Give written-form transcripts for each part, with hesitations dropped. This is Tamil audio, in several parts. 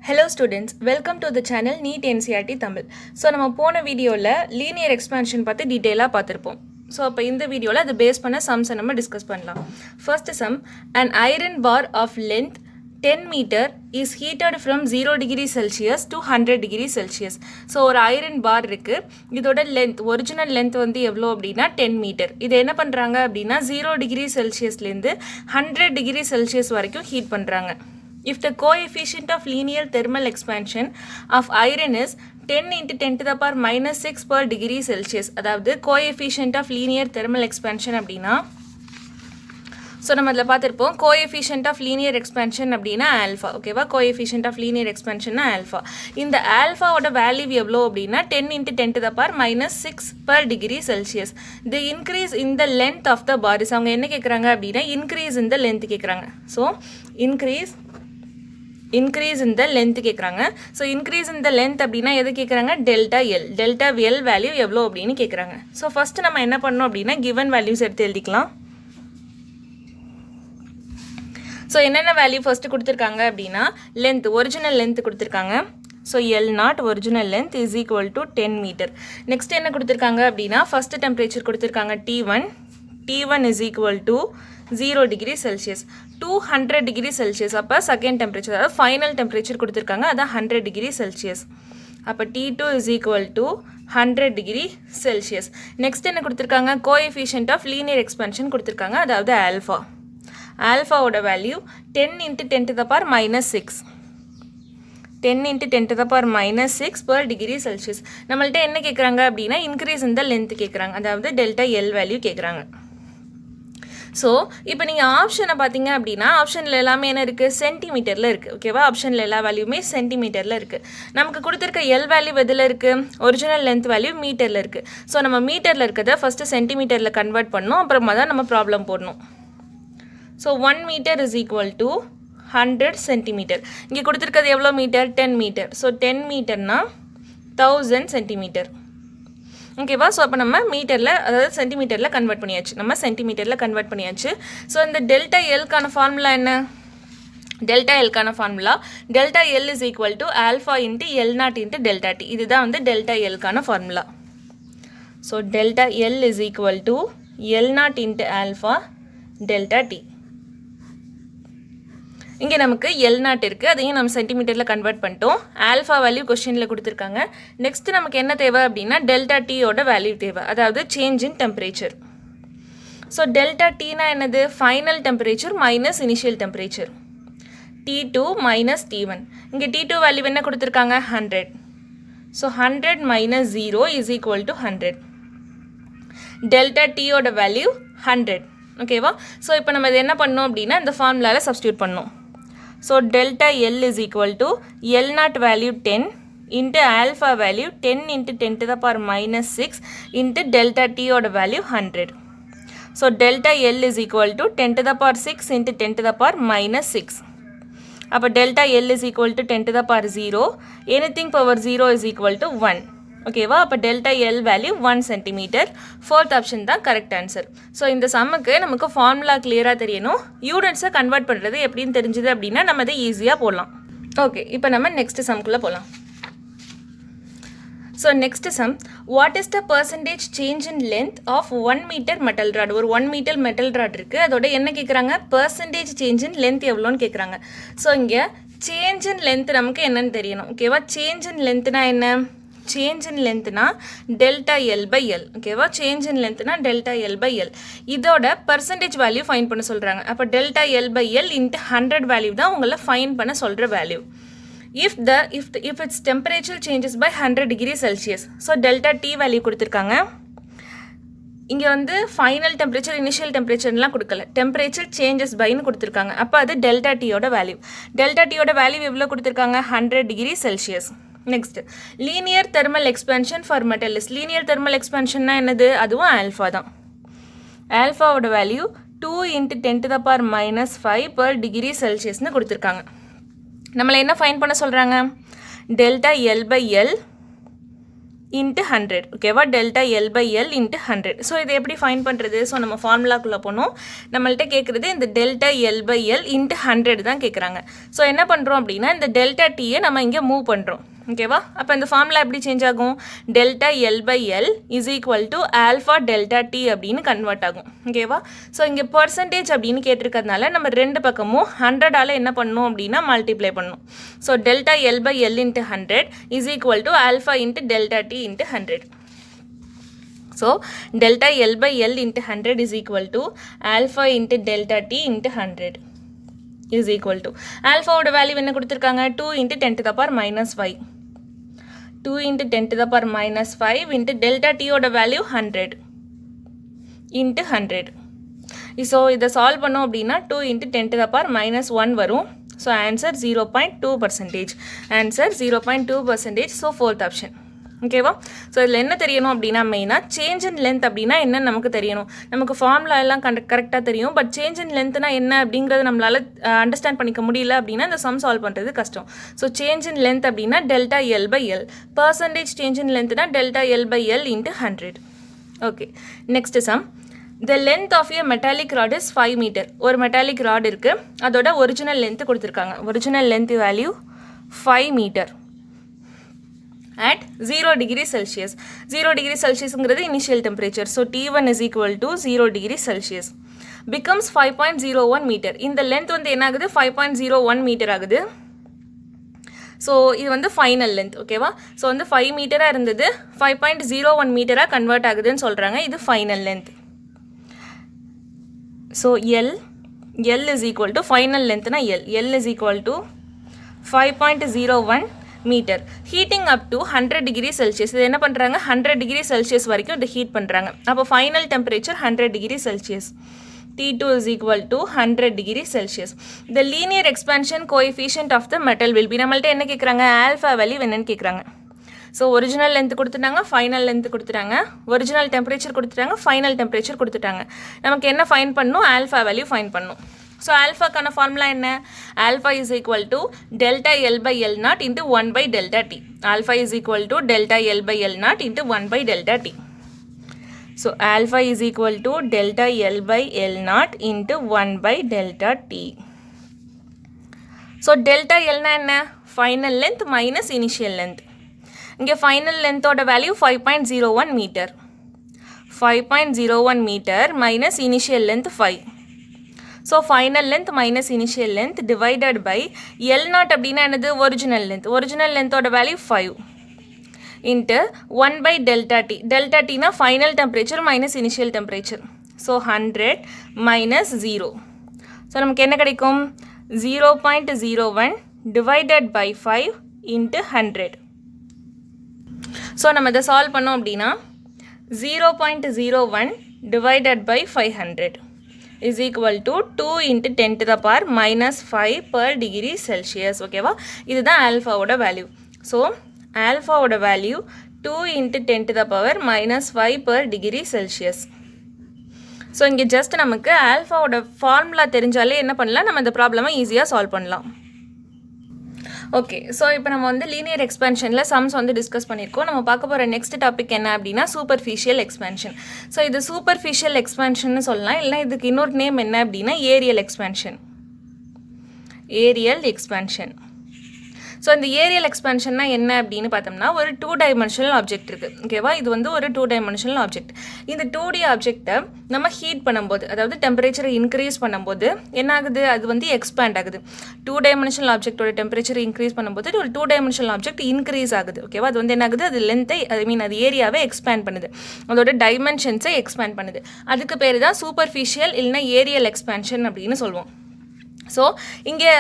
Hello students, welcome to the channel Neet Ncert Tamil. So நம்ம போன வீடியோல linear expansion பத்தி டீடைலா பார்த்திருப்போம். So அப்ப இந்த வீடியோல அது பேஸ் பண்ண sums நம்ம டிஸ்கஸ் பண்ணலாம். First sum, an iron bar of length 10 meter is heated from 0 degree Celsius to 100 degree Celsius. So ஒரு iron bar இருக்கு. இதோட length, original length வந்து எவ்வளோ அப்படின்னா 10 meter. இது என்ன பண்றாங்க அப்படின்னா 0 degree Celsiusல இருந்து 100 degree Celsius வரைக்கும் ஹீட் பண்றாங்க. If the coefficient of linear thermal expansion of iron is 10 into 10 to the power minus 6 per degree Celsius, அதாவது coefficient of linear thermal expansion அப்படின்னா ஸோ நம்ம அதில் பார்த்துருப்போம் coefficient of linear expansion அப்படின்னா ஆல்ஃபா ஓகேவா coefficient of linear expansion alpha இந்த ஆல்ஃபாவோட வேல்யூ எவ்வளோ அப்படின்னா 10 into 10 to the power minus 6 per degree Celsius. The increase in the length of the bar is அவங்க என்ன கேட்குறாங்க அப்படின்னா increase in the length கேட்குறாங்க. So increase in the length கேட்குறாங்க. So increase in the length அப்படின்னா எது கேட்குறாங்க டெல்டா எல் வேல்யூ எவ்வளோ அப்படின்னு கேட்குறாங்க. ஸோ ஃபஸ்ட்டு நம்ம என்ன பண்ணோம் அப்படின்னா given values எடுத்து எழுதிக்கலாம். ஸோ என்னென்ன வேல்யூ ஃபஸ்ட்டு கொடுத்துருக்காங்க அப்படின்னா லென்த் ஒரிஜினல் லென்த் கொடுத்துருக்காங்க. So L0 original length is equal to 10 meter. Next என்ன கொடுத்துருக்காங்க அப்படின்னா ஃபஸ்ட்டு டெம்பரேச்சர் கொடுத்துருக்காங்க T1 is equal to 0 degree Celsius 200 degree Celsius. அப்போ செகண்ட் டெம்பரேச்சர் அதாவது ஃபைனல் டெம்பரேச்சர் கொடுத்துருக்காங்க அதான் 100 டிகிரி செல்சியஸ். அப்போ T2 is equal to 100 degree Celsius. Next என்ன கொடுத்துருக்காங்க கோஎஃபிஷியன்ட் ஆஃப் லீனியர் எக்ஸ்பென்ஷன் கொடுத்துருக்காங்க அதாவது ஆல்ஃபாவோட value 10 into 10 to the power minus 6 10 into 10 to the power minus 6 per degree Celsius. நம்மள்ட்ட என்ன கேட்குறாங்க அப்படின்னா இன்க்ரீஸ் இந்த லென்த் கேட்குறாங்க அதாவது டெல்டா எல் வேல்யூ கேட்குறாங்க. ஸோ இப்போ நீங்கள் ஆப்ஷனை பார்த்தீங்க அப்படின்னா ஆப்ஷனில் எல்லாமே என்ன இருக்குது சென்டிமீட்டரில் இருக்குது ஓகேவா ஆப்ஷனில் எல்லா வேல்யூமே சென்டிமீட்டரில் இருக்குது. நமக்கு கொடுத்துருக்க எல் வேல்யூ எதில் இருக்குது ஒரிஜினல் லென்த் வேல்யூ மீட்டரில் இருக்குது. ஸோ நம்ம மீட்டரில் இருக்கிறத ஃபஸ்ட்டு சென்டிமீட்டரில் கன்வெர்ட் பண்ணணும் அப்புறமா தான் நம்ம ப்ராப்ளம் போடணும். So 1 metre is equal to 100 centimetre. இங்கே கொடுத்துருக்கிறது எவ்வளோ மீட்டர் 10 மீட்டர். ஸோ 10 மீட்டர்னா 1000 சென்டிமீட்டர் ஓகேவா. ஸோ அப்போ நம்ம மீட்டரில் அதாவது சென்டிமீட்டரில் கன்வெர்ட் பண்ணியாச்சு. ஸோ இந்த டெல்டா எல்கான ஃபார்முலா என்ன delta L is equal to alpha into L0 into delta T. இதுதான் வந்து டெல்டா எல்கான formula. So delta L is equal to L0 into alpha delta T. இங்கே நமக்கு L0 இருக்குது அதையும் நம்ம சென்டிமீட்டரில் கன்வெர்ட் பண்ணிட்டோம். ஆல்ஃபா வேல்யூ கொஸ்டினில் கொடுத்துருக்காங்க. நெக்ஸ்ட்டு நமக்கு என்ன தேவை அப்படின்னா டெல்டா டீயோட வேல்யூ தேவை அதாவது change in temperature. So delta டீனா என்னது final temperature minus initial temperature T2 minus T1. இங்கே T2 வேல்யூ என்ன கொடுத்துருக்காங்க 100. So 100 minus 0 is equal to 100. Delta டீயோட வேல்யூ 100 ஓகேவா. ஸோ இப்போ நம்ம இது என்ன பண்ணோம் அப்படின்னா இந்த ஃபார்முலாவில் சப்ஸ்டியூட் பண்ணோம். So delta L is equal to L0 value 10 into alpha value 10 into 10 to the power minus 6 into delta டீயோட value 100. So delta L is equal to 10 to the power 6 into 10 to the power minus 6. அப்போ delta L is equal to 10 to the power 0 anything power 0 is equal to 1 ஓகேவா. அப்போ delta L value 1 centimetre. Fourth option தான் கரெக்ட் ஆன்சர். ஸோ இந்த சம்முக்கு நமக்கு ஃபார்முலா கிளியராக தெரியணும். யூனிட்ஸை கன்வெர்ட் பண்ணுறது எப்படின்னு தெரிஞ்சுது அப்படின்னா நம்ம அதை ஈஸியாக போடலாம். ஓகே இப்போ நம்ம நெக்ஸ்ட் சம்குள்ளே போகலாம். So next sum what is the percentage change in length of 1 meter metal rod. ஒரு 1 மீட்டர் மெட்டல் ராட் இருக்குது அதோட என்ன கேட்குறாங்க பர்சன்டேஜ் சேஞ்ச் இன் லென்த் எவ்வளோன்னு கேட்குறாங்க. ஸோ இங்கே சேஞ்ச் இன் லென்த் நமக்கு என்னன்னு தெரியணும் ஓகேவா. சேஞ்ச் இன் லென்த்னா என்ன சேஞ்ச் இன் லென்த்னா டெல்டா எல் பை எல் ஓகேவா. சேஞ்ச் இன் லென்த்னா டெல்டா எல் பை எல். இதோட பர்சன்டேஜ் வேல்யூ ஃபைன் பண்ண சொல்கிறாங்க. அப்போ delta L by L into 100 value தான் உங்களை ஃபைன் பண்ண சொல்கிற value. if its temperature changes by 100 degree Celsius. So delta T value கொடுத்துருக்காங்க. இங்கே வந்து ஃபைனல் டெம்பரேச்சர் இனிஷியல் டெம்பரேச்சர்லாம் கொடுக்கல டெம்பரேச்சர் சேஞ்சஸ் பைன்னு கொடுத்துருக்காங்க. அப்போ அது டெல்டா டீயோட வேல்யூ எவ்வளோ கொடுத்துருக்காங்க 100 degree Celsius. Next linear thermal expansion for metal is. Linear thermal எக்ஸ்பென்ஷன்னா என்னது அதுவும் ஆல்ஃபா தான். ஆல்ஃபாவோட value 2 into 10 to the power minus 5 per degree செல்சியஸ்னு கொடுத்துருக்காங்க. நம்மளை என்ன ஃபைன் பண்ண சொல்கிறாங்க delta L by L into 100. ஓகேவா delta L by L into 100. So இது எப்படி ஃபைன் பண்ணுறது? ஸோ நம்ம ஃபார்முலாக்குள்ளே போனோம். நம்மள்கிட்ட கேட்குறது இந்த delta L by L into 100 தான் கேட்குறாங்க. ஸோ என்ன பண்ணுறோம் அப்படின்னா இந்த delta Tயை நம்ம இங்கே மூவ் பண்ணுறோம். ஓகேவா? அப்போ இந்த ஃபார்முலா எப்படி சேஞ்ச் ஆகும்? delta L by L is equal to alpha delta T அப்படின்னு கன்வெர்ட் ஆகும். ஓகேவா? ஸோ இங்கே பர்சன்டேஜ் அப்படின்னு கேட்டிருக்கிறதுனால நம்ம ரெண்டு பக்கமும் 100ஆல் என்ன பண்ணணும் அப்படின்னா மல்டிப்ளை பண்ணணும். So delta L by L into 100 is equal to alpha into delta T into 100. So delta L by L into 100 is equal to alpha into delta T into 100 is equal to alpha ஓட வேல்யூ என்ன கொடுத்துருக்காங்க? 2 into 10 to the power minus 5. 2 into 10 to the power minus 5 into delta T ஓட வேல்யூ 100 into 100. ஸோ இதை சால்வ் பண்ணோம் அப்படின்னா 2 into 10 to the power minus 1 வரும். So answer 0.2%. Answer 0.2%. So fourth option. ஓகேவா? ஸோ இதில் என்ன தெரியணும் அப்படின்னா மெயினாக சேஞ்ச் இன் லென்த் அப்படின்னா என்னன்னு நமக்கு தெரியணும். நமக்கு ஃபார்முலா எல்லாம் கரெக்டாக தெரியும். பட் சேஞ்ச் இன் லென்த்னா என்ன அப்படிங்கிறத நம்மளால் அண்டர்ஸ்டாண்ட் பண்ணிக்க முடியல அப்படின்னா இந்த சம் சால்வ் பண்ணுறது கஷ்டம். ஸோ சேஞ்ச் இன் லென்த் அப்படின்னா delta L by L. Percentage change in லென்த்னா delta L by L into 100. Okay, next sum. The length of a metallic rod is 5 meter. ஒரு metallic rod இருக்குது, அதோட ஒரிஜினல் லென்த் கொடுத்துருக்காங்க. Original length value 5 meter at 0 degree Celsius. 0 degree Celsius ங்கிறது initial temperature. So T1 is equal to 0 degree Celsius. Becomes 5.01 meter. இந்த length வந்து என்ன ஆகுது? 5.01 meter ஆகுது. ஸோ இது வந்து ஃபைனல் லென்த். ஓகேவா? ஸோ வந்து 5 மீட்டராக இருந்தது 5.01 மீட்டராக கன்வெர்ட் ஆகுதுன்னு சொல்கிறாங்க. இது final length. So L is equal to final லென்த்னா L is equal to 5.01 metre. Heating up to 100 degree Celsius. இது என்ன பண்ணுறாங்க? 100 டிகிரி செல்சியஸ் வரைக்கும் இது ஹீட் பண்ணுறாங்க. அப்போ final temperature 100 degree Celsius. T2 is equal to 100 degree Celsius. The linear expansion coefficient of the metal will be. நம்மள்ட்ட என்ன கேட்குறாங்க? ஆல்ஃபா வேல்யூ என்னன்னு கேட்குறாங்க. ஸோ ஒரிஜினல் லென்த் கொடுத்துட்டாங்க, ஃபைனல் லென்த் கொடுத்துட்டாங்க, ஒரிஜினல் டெம்பரேச்சர் கொடுத்துட்டாங்க, ஃபைனல் டெம்பரேச்சர் கொடுத்துட்டாங்க. நமக்கு என்ன ஃபைன் பண்ணணும்? ஆல்ஃபா வேல்யூ ஃபைன் பண்ணணும். ஸோ ஆல்ஃபாக்கான ஃபார்முலா என்ன? Alpha is equal to delta L by L not into 1 by delta T. Alpha is equal to delta L by L not into 1 by delta T. So alpha is equal to delta L by L naught into 1 by delta T. So delta L na enna? Final length minus initial length. இங்கே final length ஓட value 5.01 meter. 5.01 meter minus initial length 5. So final length minus initial length divided by L naught அப்படின்னா என்னது? Original length. Original length ஓட value 5. into 1 by delta T. Delta T na final temperature minus initial temperature. So 100 minus 0. So நமக்கு என்ன கிடைக்கும்? 0.01 divided by 5 into 100. So நம்ம இதை சால்வ் பண்ணோம் அப்படின்னா 0.01 divided by 500 is equal to 2 into 10 to the power minus 5 per degree Celsius. ஓகேவா? இதுதான் ஆல்ஃபாவோட வேல்யூ. ஸோ ஆல்ஃபாவோட value 2 into 10 to the power minus 5 per degree Celsius. So இங்கே ஜஸ்ட் நமக்கு ஆல்ஃபாவோட ஃபார்முலா தெரிஞ்சாலே என்ன பண்ணலாம்? நம்ம இந்த ப்ராப்ளமை ஈஸியாக சால்வ் பண்ணலாம். ஓகே, ஸோ இப்போ நம்ம வந்து லீனியர் எக்ஸ்பென்ஷனில் சம்ஸ் வந்து டிஸ்கஸ் பண்ணியிருக்கோம். நம்ம பார்க்க போகிற நெக்ஸ்ட் டாபிக் என்ன அப்படின்னா சூப்பர்ஃபிஷியல் எக்ஸ்பென்ஷன். ஸோ இது சூப்பர்ஃபிஷியல் எக்ஸ்பென்ஷன் சொல்லலாம், இல்லைனா இதுக்கு இன்னொரு நேம் என்ன அப்படின்னா ஏரியல் எக்ஸ்பென்ஷன். ஏரியல் எக்ஸ்பென்ஷன். ஸோ இந்த ஏரியல் எக்ஸ்பென்ஷன்னா என்ன அப்படின்னு பார்த்தோம்னா ஒரு 2 டைமென்ஷனல் ஆப்ஜெக்ட் இருக்குது. ஓகேவா? இது வந்து ஒரு 2 டைமென்ஷனல் ஆப்ஜெக்ட். இந்த 2D ஆப்ஜெக்டை நம்ம ஹீட் பண்ணும்போது, அதாவது டெம்பரேச்சரை இன்க்ரீஸ் பண்ணும்போது என்ன ஆகுது? அது வந்து எக்ஸ்பேண்ட் ஆகுது. 2 டைமென்ஷனல் ஆப்ஜெக்டோட டெம்பரேச்சரை இன்க்ரீஸ் பண்ணும்போது ஒரு 2 டைமென்ஷனல் ஆப்ஜெக்ட் இன்க்ரீஸ் ஆகுது. ஓகேவா? அது வந்து என்ன ஆகுது? அது லென்த்தை அது ஏரியாவை எக்ஸ்பேண்ட் பண்ணுது, அதோட டைமென்ஷன்ஸை எக்ஸ்பேண்ட் பண்ணுது. அதுக்கு பேர் தான் சூப்பர்ஃபிஷியல் இல்லைனா ஏரியல் எக்ஸ்பேன்ஷன் அப்படின்னு சொல்லுவோம். ஸோ இங்கே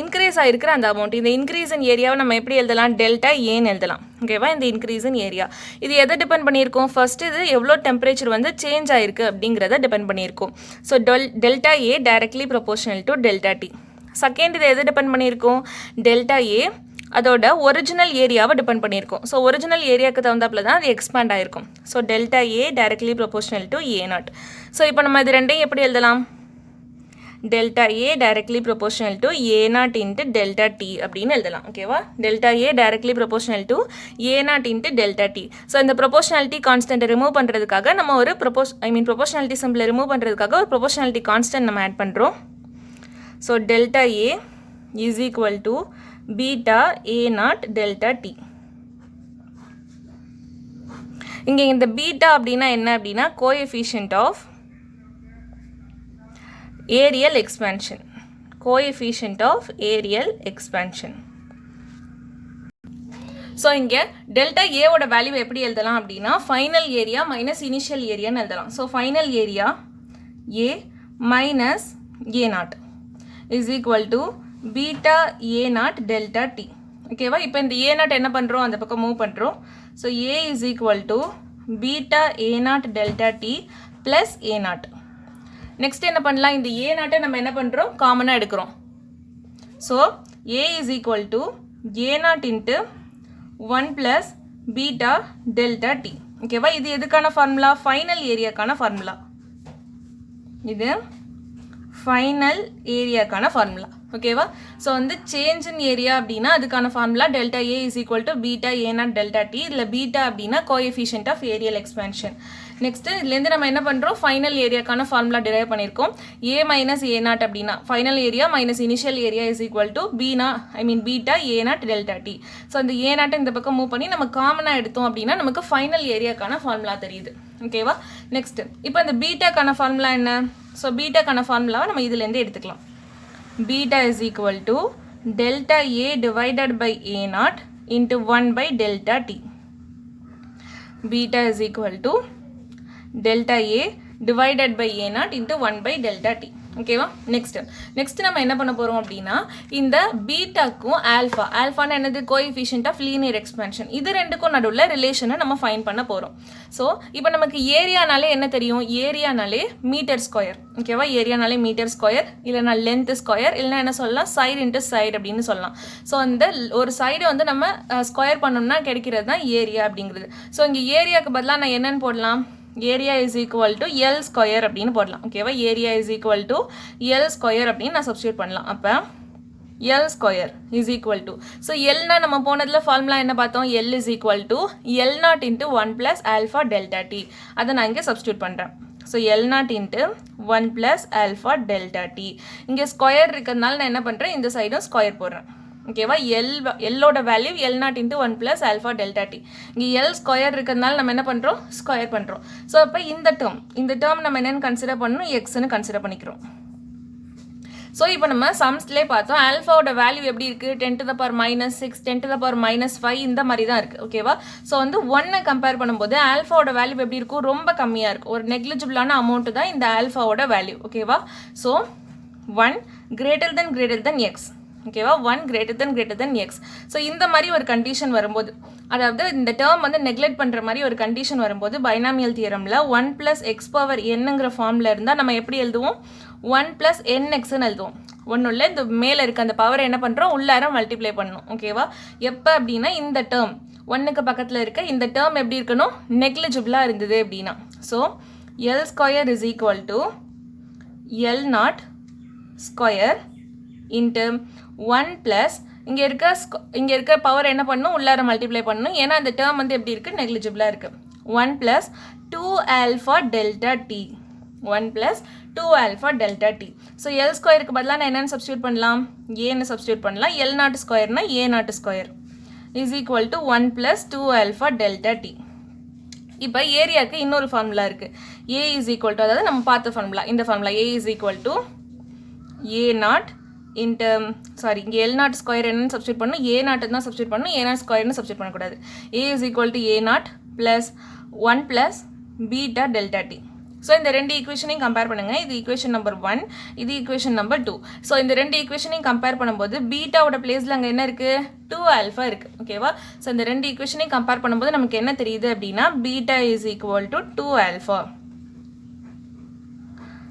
இன்க்ரீஸ் ஆகிருக்கிற அந்த அமௌண்ட், இந்த இன்க்ரீஸ் இன் ஏரியாவை நம்ம எப்படி எழுதலாம்? டெல்டா ஏன்னு எழுதலாம். ஓகேவா? இந்த இன்க்ரீஸ் இன் ஏரியா இது எதை டிபெண்ட் பண்ணியிருக்கோம்? ஃபர்ஸ்ட் இது எவ்வளோ டெம்பரேச்சர் வந்து சேஞ்ச் ஆகிருக்கு அப்படிங்கிறத டிபெண்ட் பண்ணியிருக்கோம். So delta A directly proportional to delta D. Second இது எது டிபெண்ட் பண்ணியிருக்கோம்? டெல்டா ஏ அதோட ஒரிஜினல் ஏரியாவை டிபெண்ட் பண்ணியிருக்கோம். ஸோ ஒரிஜினல் ஏரியாவுக்கு தகுந்தாப்பில் தான் அது எக்ஸ்பேண்ட் ஆகிருக்கும். So delta A directly proportional to A not. So இப்போ நம்ம இது ரெண்டையும் எப்படி எழுதலாம்? delta A directly proportional to A naught into delta T அப்படின்னு எழுதலாம் ஓகேவா delta A directly proportional to A naught into delta T so இந்த proportionality constant ரிமூவ் பண்ணுறதுக்காக நம்ம ஒரு proportionality symbol ரிமூவ் பண்ணுறதுக்காக ஒரு proportionality constant நம்ம ஆட் பண்ணுறோம் so delta A is equal to beta A naught delta T இங்கே இந்த பீட்டா அப்படின்னா என்ன அப்படின்னா coefficient of areal expansion coefficient of areal expansion so இங்கே டெல்டா ஏவோட வேல்யூ எப்படி எழுதலாம் அப்படின்னா ஃபைனல் ஏரியா மைனஸ் இனிஷியல் ஏரியான்னு எழுதலாம் so final area A minus A naught is equal to beta A naught delta T ஓகேவா இப்போ இந்த ஏ நாட் என்ன பண்ணுறோம் அந்த பக்கம் மூவ் பண்ணுறோம் so A is equal to beta A naught delta T plus A not next என்ன பண்ணலாம் இந்த ஏ நாட்டை நம்ம என்ன பண்ணுறோம் காமனாக எடுக்கிறோம் so A is equal to A naught into 1 plus beta delta T ஓகேவா இது எதுக்கான ஃபார்முலா ஃபைனல் ஏரியாக்கான ஃபார்முலா இது ஃபைனல் ஏரியாக்கான ஃபார்முலா ஓகேவா ஸோ வந்து சேஞ்ச் இன் ஏரியா அப்படின்னா அதுக்கான formula delta A is equal to beta A naught delta T இதில் பீட்டா அப்படின்னா coefficient of areal expansion next இதுலேருந்து நம்ம என்ன பண்ணுறோம் ஃபைனல் ஏரியாக்கான ஃபார்முலா டிரைவ் பண்ணியிருக்கோம் ஏ மைனஸ் ஏ நாட் அப்படின்னா final area minus initial area is equal to beta A naught delta T so அந்த ஏ நாட்டை இந்த பக்கம் மூவ் பண்ணி நம்ம காமனாக எடுத்தோம் அப்படின்னா நமக்கு ஃபைனல் ஏரியாக்கான ஃபார்முலா தெரியுது ஓகேவா நெக்ஸ்ட் இப்போ இந்த பீட்டாக்கான ஃபார்முலா என்ன ஸோ பீட்டாக்கான ஃபார்முலாவை நம்ம இதுலேருந்து எடுத்துக்கலாம் beta is equal to delta A divided by A naught into 1 by delta T. Beta is equal to delta A divided by A naught into 1 by delta T. ஓகேவா நெக்ஸ்ட் நம்ம என்ன பண்ண போகிறோம் அப்படின்னா இந்த பீட்டாக்கும் ஆல்ஃபான்னு என்னது கோஎஃபிஷியன்ட் ஆஃப் லீனியர் எக்ஸ்பேன்ஷன் இது ரெண்டுக்கும் நடுவில் ரிலேஷனை நம்ம ஃபைன் பண்ண போகிறோம் ஸோ இப்போ நமக்கு ஏரியானாலே என்ன தெரியும் ஏரியானாலே மீட்டர் ஸ்கொயர் ஓகேவா ஏரியானாலே மீட்டர் ஸ்கொயர் இல்லைனா லென்த் ஸ்கொயர் இல்லைனா என்ன சொல்லலாம் சைடு இன்ட்டு சைடு அப்படின்னு சொல்லலாம் ஸோ அந்த ஒரு சைடை வந்து நம்ம ஸ்கொயர் பண்ணோம்னா கிடைக்கிறது தான் ஏரியா அப்படிங்கிறது ஸோ இங்கே ஏரியாவுக்கு பதிலாக நான் என்னென்னு போடலாம் area is equal to L square அப்படின்னு போடலாம் ஓகேவா area is equal to L square அப்படின்னு நான் சப்ஸ்டியூட் பண்ணலாம் அப்போ L square is equal to so எல்னா நம்ம போனதில் ஃபார்முலா என்ன பார்த்தோம் L is equal to L not into 1 plus alpha delta T அதை நான் இங்கே சப்ஸ்டியூட் பண்ணுறேன் so L not into 1 plus alpha delta T இங்கே ஸ்கொயர் இருக்கிறதுனால நான் என்ன பண்ணுறேன் இந்த சைடும் ஸ்கொயர் போடுறேன் ஓகேவா எல்லோட value L not into 1 plus alpha delta T இங்கே எல் ஸ்கொயர் இருக்கிறதுனால நம்ம என்ன பண்ணுறோம் ஸ்கொயர் பண்ணுறோம் ஸோ அப்போ இந்த டேர்ம் நம்ம என்னென்னு கன்சிடர் பண்ணணும் எக்ஸ்ன்னு கன்சிடர் பண்ணிக்கிறோம் ஸோ இப்போ நம்ம சம்ஸ்லேயே பார்த்தோம் ஆல்ஃபாவோட வேல்யூ எப்படி இருக்குது 10 to the power -6 10 to the power -5 இந்த மாதிரி தான் இருக்குது ஓகேவா ஸோ வந்து 1 கம்பேர் பண்ணும்போது ஆல்ஃபாவோட வேல்யூ எப்படி இருக்கும் ரொம்ப கம்மியாக இருக்கும் ஒரு நெக்லிஜிபிளான அமௌண்ட்டு தான் இந்த ஆல்ஃபாவோட வேல்யூ ஓகேவா ஸோ 1 greater than எக்ஸ் ஓகேவா 1 greater than எக்ஸ் ஸோ இந்த மாதிரி ஒரு கண்டிஷன் வரும்போது அதாவது இந்த டேர்ம் வந்து நெக்லெக்ட் பண்ணுற மாதிரி ஒரு கண்டிஷன் வரும்போது பைனாமியல் தியரமில் 1 + x⁻n என்னங்கிற ஃபார்மில் இருந்தால் நம்ம எப்படி எழுதுவோம் 1 + nxன்னு எழுதுவோம் ஒன்றும் இல்லை இந்த மேலே இருக்க அந்த பவரை என்ன பண்ணுறோம் உள்ளார மல்டிப்ளை பண்ணணும் ஓகேவா எப்போ அப்படின்னா இந்த டேர்ம் 1க்கு பக்கத்தில் இருக்க இந்த டேர்ம் எப்படி இருக்கணும் நெக்லிஜிபிளாக இருந்தது அப்படின்னா so L square is equal to L naught square into 1 plus இங்கே இருக்க பவர் என்ன பண்ணணும் உள்ளார மல்டிப்ளை பண்ணணும் ஏன்னா அந்த டேர்ம் வந்து எப்படி இருக்குது நெக்லிஜிபிளாக இருக்குது 1 plus 2 alpha delta T 1 plus 2 alpha delta T so L ஸ்கொயருக்கு பதிலாக நான் என்னென்னு சப்ஸ்டியூட் பண்ணலாம் ஏன்னு சப்ஸ்டியூட் பண்ணலாம் எல் நாட் ஸ்கொயர்னா A naught square is equal to 1 plus 2 alpha delta T இப்போ ஏரியாவுக்கு இன்னொரு ஃபார்முலா இருக்குது ஏ இஸ் ஈக்குவல் டு அதாவது நம்ம பார்த்த ஃபார்முலா இந்த formula A is equal to A naught into sorry இங்கே எல் நாட் ஸ்கொயர் என்னன்னு சப்ஸ்டியூட் பண்ணணும் ஏ நாட்டு தான் சப்ஸ்டியூட் பண்ணணும் ஏ நாட் ஸ்கொயர்னு சப்ஸ்டியூட் பண்ணக்கூடாது A is equal to A naught plus 1 plus beta delta T so இந்த ரெண்டு ஈக்குவேஷனையும் கம்பேர் பண்ணுங்கள் இது ஈக்குவேஷன் நம்பர் 1 இது ஈக்குவேஷன் நம்பர் 2 ஸோ இந்த ரெண்டு ஈக்குவேஷனையும் கம்பேர் பண்ணும்போது பீட்டாவோட பிளேஸில் அங்கே என்ன இருக்குது 2 ஆல்ஃபா இருக்குது ஓகேவா ஸோ இந்த ரெண்டு ஈக்குவேஷனையும் கம்பேர் பண்ணும்போது நமக்கு என்ன தெரியுது அப்படின்னா beta is equal to 2 alpha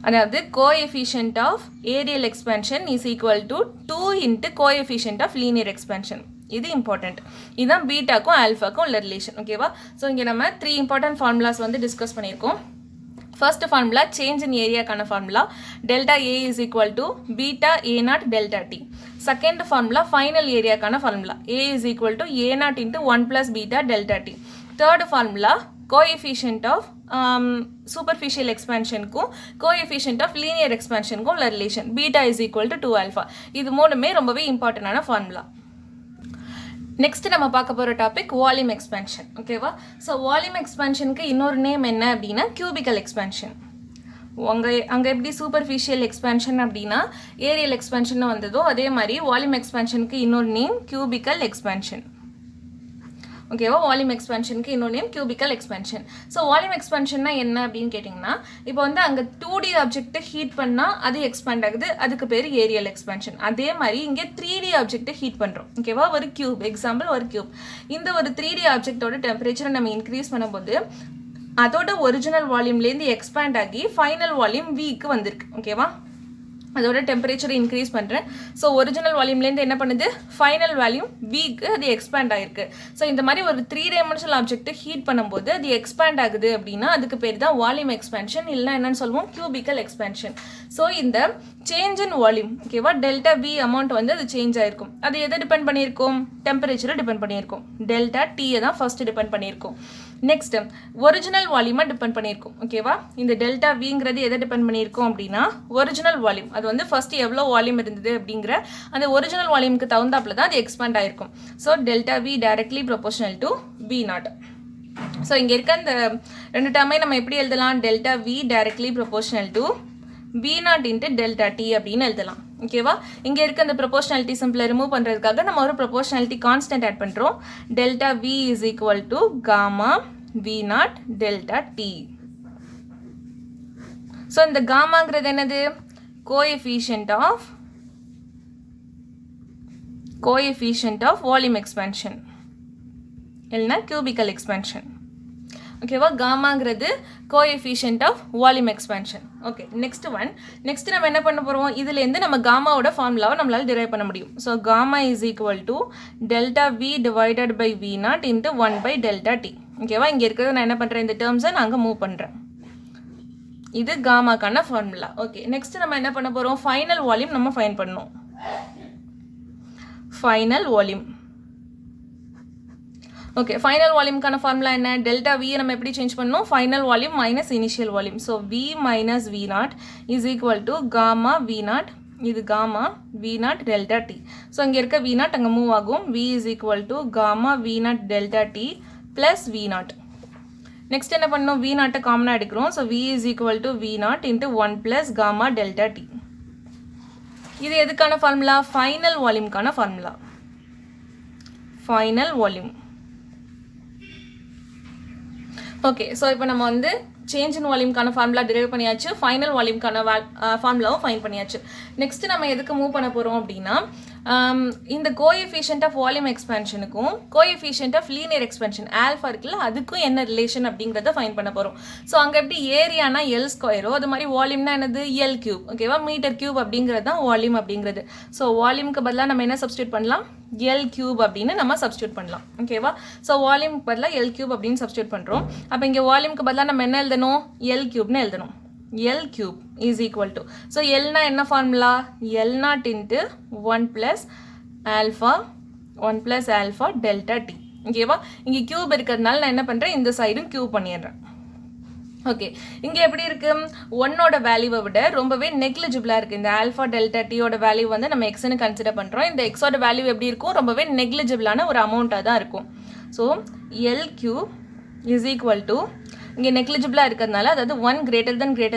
அதாவது coefficient of areal expansion is equal to 2 into coefficient of linear expansion இது இம்பார்ட்டன்ட் இதுதான் பீட்டாக்கும் ஆல்ஃபாக்கும் உள்ள ரிலேஷன் ஓகேவா ஸோ இங்கே நம்ம 3 இம்பார்ட்டன்ட் ஃபார்முலாஸ் வந்து டிஸ்கஸ் பண்ணியிருக்கோம் First formula, change in area kana formula, delta A is equal to beta A naught delta T. Second formula, final area kana formula, A is equal to A naught into 1 plus beta delta T. Third formula, coefficient of superficial expansion ko coefficient of linear expansion ko relation, beta is equal to 2 alpha. இது மூணுமே ரொம்பவே important ஆன formula. நெக்ஸ்ட் நம்ம பார்க்க போகிற டாபிக் வால்யூம் எக்ஸ்பேன்ஷன். ஓகேவா? ஸோ வால்யூம் எக்ஸ்பேன்ஷனுக்கு இன்னொரு நேம் என்ன அப்படின்னா கியூபிக்கல் எக்ஸ்பேன்ஷன். அங்கே எப்படி சூப்பர்ஃபிஷியல் எக்ஸ்பேன்ஷன் அப்படின்னா ஏரியல் எக்ஸ்பேன்ஷன் வந்ததோ அதே மாதிரி வால்யூம் எக்ஸ்பேன்ஷனுக்கு இன்னொரு நேம் கியூபிக்கல் எக்ஸ்பேன்ஷன். ஓகேவா? வால்யூம் எக்ஸ்பேன்ஷனுக்கு இன்னொரு name cubical expansion. So volume எக்ஸ்பேன்ஷன்னா என்ன அப்படின்னு கேட்டிங்கன்னா, இப்போ வந்து அங்கே 2D ஆப்ஜெக்ட்டை ஹீட் பண்ணால் அது எக்ஸ்பேண்ட் ஆகுது, அதுக்கு பேர் ஏரியல் எக்ஸ்பேன்ஷன். அதே மாதிரி இங்கே 3D ஆப்ஜெக்ட்டை ஹீட் பண்ணுறோம். ஓகேவா? ஒரு கியூப், எக்ஸாம்பிள் ஒரு கியூப். இந்த ஒரு 3D ஆப்ஜெக்டோட டெம்பரேச்சரை நம்ம இன்க்ரீஸ் பண்ணும்போது அதோட ஒரிஜினல் வால்யூம்லேருந்து எக்ஸ்பேண்ட் ஆகி ஃபைனல் வால்யூம் விக்கு வந்திருக்கு. ஓகேவா? அதோட டெம்பரேச்சரை இன்க்ரீஸ் பண்ணுறேன். ஸோ ஒரிஜினல் வால்யூம்லேருந்து என்ன பண்ணுது, ஃபைனல் வால்யூம் விக்கு அது எக்ஸ்பேண்ட் ஆகிருக்கு. ஸோ இந்த மாதிரி ஒரு 3 டைமென்ஷனல் ஆப்ஜெக்ட் ஹீட் பண்ணும்போது அது எக்ஸ்பேண்ட் ஆகுது அப்படின்னா அதுக்கு பேர் தான் வால்யூம் எக்ஸ்பேன்ஷன், இல்லைன்னா என்னன்னு சொல்லுவோம், கியூபிக்கல் எக்ஸ்பேன்ஷன். ஸோ இந்த சேஞ்ச் இன் வால்யூம், ஓகேவா, டெல்டா வி அமௌண்ட் வந்து அது சேஞ்ச் ஆயிருக்கும். அது எதை டிபெண்ட் பண்ணியிருக்கும், டெம்பரேச்சரை டிபெண்ட் பண்ணியிருக்கும். டெல்டா டீயை தான் ஃபர்ஸ்ட் டிபெண்ட் பண்ணியிருக்கும். நெக்ஸ்ட் ஒரிஜினல் வால்யூமை டிபெண்ட் பண்ணியிருக்கும். ஓகேவா? இந்த டெல்டா விங்கிறது எதை டிபெண்ட் பண்ணியிருக்கும் அப்படின்னா ஒரிஜினல் வால்யூம். அது வந்து ஃபர்ஸ்ட் எவ்வளோ வால்யூம் இருந்தது அப்படிங்கிற அந்த ஒரிஜினல் வால்யூமுக்கு தகுந்தாப்புல தான் அது எக்ஸ்பேண்ட் ஆயிருக்கும். So delta V directly proportional to V naught. So இங்கே இருக்க அந்த ரெண்டு டேர்மே நம்ம எப்படி எழுதலாம், delta V directly proportional to V not into delta T அப்படின்னு எழுதலாம். ஓகேவா? இங்கே இருக்க அந்த ப்ரொபோஷனாலிட்டி சிம்பிளை ரிமூவ் பண்ணுறதுக்காக நம்ம ஒரு ப்ரொபோஷனாலிட்டி கான்ஸ்டன்ட் ஆட் பண்ணுறோம். Delta V is equal to gamma V not delta T. So இந்த காமாங்கிறது என்னது, கோஎஃபிஷியன்ட் ஆஃப் வால்யூம் எக்ஸ்பேன்ஷன் இல்லைன்னா கியூபிக்கல் எக்ஸ்பேன்ஷன். ஓகேவா? காமாங்கிறது coefficient of volume expansion. Okay, next நம்ம என்ன பண்ண போகிறோம், இதுலேருந்து நம்ம காமாவோட ஃபார்முலாவை நம்மளால் டிரைவ் பண்ண முடியும். So gamma is equal to delta V divided by V not into 1 by delta T. ஓகேவா? இங்கே இருக்கிறத நான் என்ன பண்ணுறேன், இந்த டேர்ம்ஸை நாங்கள் மூவ் பண்ணுறேன். இது காமாக்கான ஃபார்முலா. ஓகே, நெக்ஸ்ட் நம்ம என்ன பண்ண போகிறோம், ஃபைனல் வால்யூம் நம்ம ஃபைண்ட் பண்ணணும். Final volume. ஓகே, ஃபைனல் வால்யூம்க்கான ஃபார்முலா என்ன, டெல்டா வியை நம்ம எப்படி சேஞ்ச் பண்ணணும், final volume minus initial volume. So V minus V not is equal to gamma V not, இது gamma V not delta T. So இங்கே இருக்க வி நாட் அங்கே மூவ் ஆகும். V is equal to gamma V not delta T plus V not. Next என்ன பண்ணணும், வி நாட்டை காமனாக எடுக்கிறோம். So V is equal to V not into 1 plus gamma delta T. இது எதுக்கான ஃபார்முலா, ஃபைனல் வால்யூம்க்கான formula. Final volume. Okay, so இப்போ நம்ம வந்து சேஞ்ச் இன் வால்யூம்க்கான ஃபார்முலா டிரைவ் பண்ணியாச்சு, ஃபைனல் வால்யூம்க்கான ஃபார்முலாவும் ஃபைன் பண்ணியாச்சு. நெக்ஸ்ட் நம்ம எதுக்கு மூவ் பண்ண போகிறோம் அப்படின்னா இந்த கோஎஃபிஷியன்ட் ஆஃப் வால்யூம் எக்ஸ்பேன்ஷனுக்கும் coefficient of linear expansion alpha இருக்குல்ல, அதுக்கும் என்ன ரிலேஷன் அப்படிங்கிறத ஃபைன் பண்ண போகிறோம். ஸோ அங்கே எப்படி ஏரியானா எல் ஸ்கொயரோ அது மாதிரி வால்யூம்னா என்னது எல் கியூப். ஓகேவா? மீட்டர் கியூப் அப்படிங்கிறது தான் வால்யூம் அப்படிங்கிறது. ஸோ வால்யூமுக்கு பதிலாக நம்ம என்ன சப்ஸ்டியூட் பண்ணலாம், எல் கியூப் அப்படின்னு நம்ம சப்ஸ்டியூட் பண்ணலாம். ஓகேவா? ஸோ வால்யூமுக்கு பதிலாக எல் கியூப் அப்படின்னு சப்ஸ்டியூட் பண்ணுறோம். அப்போ இங்கே வால்யூமுக்கு பதிலாக நம்ம என்ன எழுதணும், எல் கியூப்னு எழுதணும். L cube is equal to, so எல்னா என்ன formula, L not into 1 plus alpha delta T. ஓகேவா? இங்கே கியூப் இருக்கிறதுனால நான் என்ன பண்ணுறேன், இந்த சைடும் கியூப் பண்ணிடுறேன். ஓகே, இங்கே எப்படி இருக்குது, 1ஓட வேல்யூவை விட ரொம்பவே நெக்லிஜிபிளாக இருக்குது. இந்த ஆல்ஃபா டெல்டா டியோட வேல்யூ வந்து நம்ம எக்ஸ்னு கன்சிடர் பண்ணுறோம். இந்த எக்ஸோட வேல்யூ எப்படி இருக்கும், ரொம்பவே நெக்லிஜிபிளான ஒரு அமௌண்ட்டாக தான் இருக்கும். So L cube is equal to, இங்கே நெக்லிஜிபிளாக இருக்கிறதுனால அதாவது 1 greater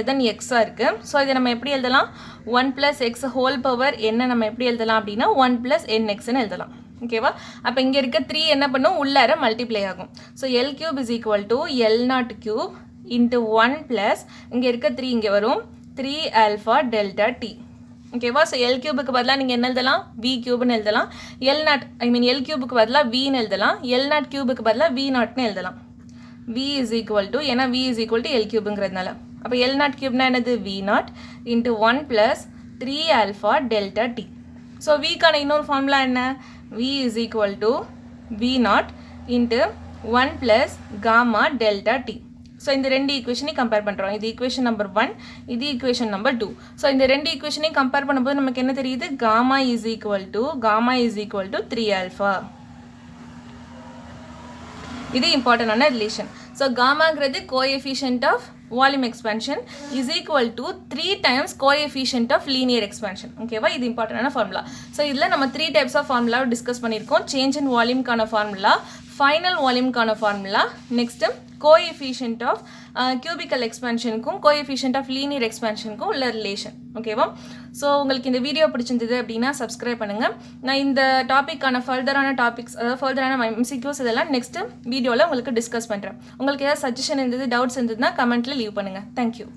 than எக்ஸாக இருக்குது. ஸோ இதை நம்ம எப்படி எழுதலாம், 1 + x ஹோல் பவர் என்ன நம்ம எப்படி எழுதலாம் அப்படின்னா 1 + nxன்னு எழுதலாம். ஓகேவா? அப்போ இங்கே இருக்க 3 என்ன பண்ணும், உள்ளார மல்டிப்ளை ஆகும். So L cube is equal to L not cube into 1 plus இங்கே இருக்க 3 இங்கே வரும் 3 ஆல்ஃபா டெல்டா டி. ஓகேவா? ஸோ எல் கியூபுக்கு பதிலாக நீங்கள் என்ன எழுதலாம், வி கியூப்னு எழுதலாம். எல் நாட் எல் கியூபுக்கு பதிலாக வின்னு எழுதலாம். எல் நாட் கியூபுக்கு பதிலாக வி நாட்னு எழுதலாம். v is equal to, ஏன்னா v is equal to L cube-ங்கிறதுனால. அப்போ L naught cube-னா என்னது, v naught into 1 plus 3 alpha delta t. So v-க்கான இன்னொரு ஃபார்முலா என்ன, v is equal to v naught into 1 plus gamma delta t. So இந்த ரெண்டு ஈக்குவேஷனையும் கம்பேர் பண்ணுறோம். இது ஈக்குவேஷன் நம்பர் 1, இது ஈக்குவேஷன் நம்பர் 2. ஸோ இந்த ரெண்டு ஈக்குவேஷனையும் கம்பேர் பண்ணும்போது நமக்கு என்ன தெரியுது? Gamma is equal to 3 alpha. இது இம்பார்ட்டண்டான ரிலேஷன். ஸோ காமாங்கிறது coefficient of volume expansion is equal to 3 times coefficient of linear expansion. ஓகேவா? இது இம்பார்ட்டண்டான ஃபார்முலா. ஸோ இதில் நம்ம 3 டைப்ஸ் ஆஃப் ஃபார்முலா டிஸ்கஸ் பண்ணியிருக்கோம். சேஞ்ச் இன் வால்யூம்கான ஃபார்முலா, ஃபைனல் வால்யூம்கான formula, next coefficient of cubical எக்ஸ்பான்ஷனுக்கும் கோஎஃபிஷியன்ட் ஆஃப் லீனியர் எக்ஸ்பான்ஷனுக்கும் உள்ள ரிலேஷன். ஓகேவா? ஸோ உங்களுக்கு இந்த வீடியோ பிடிச்சிருந்தது அப்படின்னா சப்ஸ்கிரைப் பண்ணுங்கள். நான் இந்த டாப்பிக்கான ஃபர்தரான டாபிக்ஸ், அதாவது ஃபர்தரான MCQs இதெல்லாம் நெக்ஸ்ட்டு வீடியோவில் உங்களுக்கு டிஸ்கஸ் பண்ணுறேன். உங்களுக்கு ஏதாவது சஜஷன் இருந்தது, டவுட்ஸ் இருந்ததுன்னா கமெண்ட்டில் லீவ் பண்ணுங்கள். தேங்க்யூ.